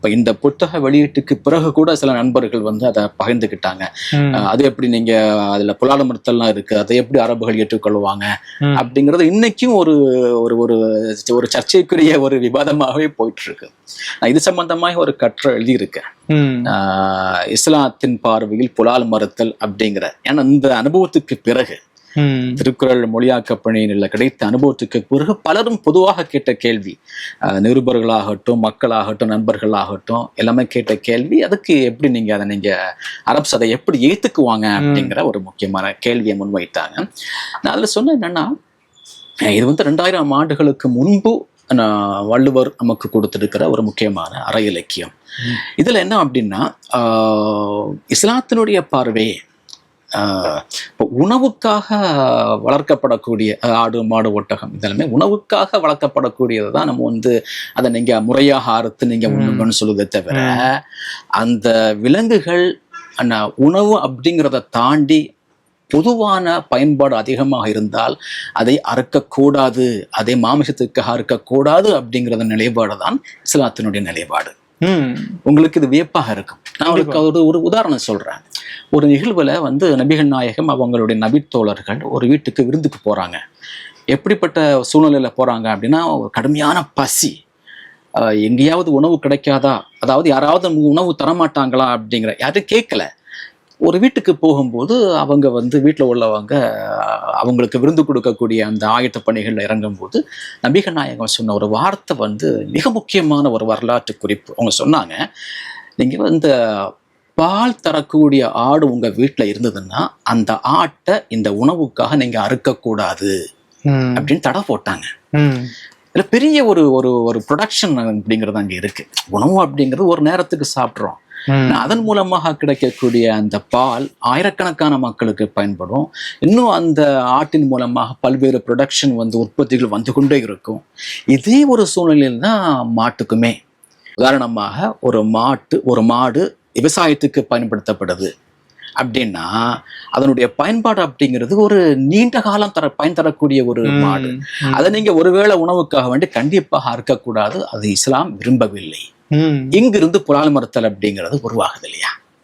இப்ப இந்த புத்தக வெளியீட்டுக்கு பிறகு கூட சில நண்பர்கள் வந்து அதை பகிர்ந்துக்கிட்டாங்க. அது எப்படி நீங்க அதுல புலால் மறுத்தல்லாம் இருக்கு, அதை எப்படி அரபுகள் ஏற்றுக்கொள்வாங்க அப்படிங்கிறது இன்னைக்கும் ஒரு ஒரு ஒரு சர்ச்சைக்குரிய ஒரு விவாதமாகவே போயிட்டு இருக்கு. நான் இது சம்பந்தமாக ஒரு கட்டுரை எழுதியிருக்கேன். இஸ்லாத்தின் பார்வையில் புலால் மறுத்தல் அப்படிங்கிற, ஏன்னா இந்த அனுபவத்துக்கு பிறகு திருக்குறள் மொழியாக்க பணியில் கிடைத்த அனுபவத்துக்கு பிறகு பலரும் பொதுவாக கேட்ட கேள்வி, நிருபர்களாகட்டும், மக்களாகட்டும், நண்பர்களாகட்டும், எல்லாமே கேட்ட கேள்வி, அதுக்கு எப்படி நீங்க அதை அரப்ஸ் அதை எப்படி ஏத்துக்குவாங்க அப்படிங்கிற ஒரு முக்கியமான கேள்வியை முன்வைத்தாங்க. நான் அதுல சொன்ன என்னன்னா, இது வந்து 2000 ஆண்டுகளுக்கு முன்பு வள்ளுவர் நமக்கு கொடுத்திருக்கிற ஒரு முக்கியமான அற இலக்கியம். இதுல என்ன அப்படின்னா, இஸ்லாத்தினுடைய பார்வை உணவுக்காக வளர்க்கப்படக்கூடிய ஆடு, மாடு, ஒட்டகம் இதெல்லாமே உணவுக்காக வளர்க்கப்படக்கூடியது தான். நம்ம வந்து அதை நீங்க முறையாக அறுத்து நீங்க உண்ணுங்கன்னு சொல்லுவதை தவிர, அந்த விலங்குகள் உணவு அப்படிங்கிறத தாண்டி பொதுவான பயன்பாடு அதிகமாக இருந்தால் அதை அறுக்கக்கூடாது, அதை மாமிசத்துக்காக அறுக்கக்கூடாது அப்படிங்கிறத நிலைப்பாடு தான் இஸ்லாத்தினுடைய நிலைப்பாடு. உங்களுக்கு இது வியப்பாக இருக்கும். நான் உங்களுக்கு ஒரு உதாரணம் சொல்றேன். ஒரு நிகழ்வுல வந்து நபிகள் நாயகம் அவங்களுடைய நபித்தோழர்கள் ஒரு வீட்டுக்கு விருந்துக்கு போறாங்க. எப்படிப்பட்ட சூழ்நிலையில போறாங்க அப்படின்னா, ஒரு கடுமையான பசி, எங்கேயாவது உணவு கிடைக்காதா, அதாவது யாராவது உணவு தரமாட்டாங்களா அப்படிங்கிற, யாரும் கேட்கல. ஒரு வீட்டுக்கு போகும்போது அவங்க வந்து வீட்டில் உள்ளவங்க அவங்களுக்கு விருந்து கொடுக்கக்கூடிய அந்த ஆயத்த பணிகளில் இறங்கும் போது நபிகள் நாயகம் சொன்ன ஒரு வார்த்தை வந்து மிக முக்கியமான ஒரு வரலாற்று குறிப்பு. அவங்க சொன்னாங்க, நீங்கள் இந்த பால் தரக்கூடிய ஆடு உங்க வீட்டில் இருந்ததுன்னா அந்த ஆட்டை இந்த உணவுக்காக நீங்க அறுக்கக்கூடாது அப்படின்னு தடை போட்டாங்க. இதுல பெரிய ஒரு ஒரு ப்ரொடக்ஷன் அப்படிங்கிறது அங்கே இருக்கு. உணவு அப்படிங்கிறது ஒரு நேரத்துக்கு சாப்பிட்றோம், அதன் மூலமாக கிடைக்கக்கூடிய அந்த பால் ஆயிரக்கணக்கான மக்களுக்கு பயன்படும். இன்னும் அந்த ஆட்டின் மூலமாக பல்வேறு ப்ரொடக்ஷன் வந்து உற்பத்திகள் வந்து கொண்டே இருக்கும். இதே ஒரு சூழ்நிலையில் தான் மாட்டுக்குமே. உதாரணமாக ஒரு மாடு விவசாயத்துக்கு பயன்படுத்தப்படுது அப்படின்னா அதனுடைய பயன்பாடு அப்படிங்கிறது ஒரு நீண்ட காலம் பயன் தரக்கூடிய ஒரு மாடு. அதை நீங்க ஒருவேளை உணவுக்காக வேண்டி கண்டிப்பாக அறுக்கக்கூடாது. அது இஸ்லாம் விரும்பவில்லை. இங்கிருந்து புலால் மறுத்தல் அப்படிங்கிறது உருவாகுது இல்லையா?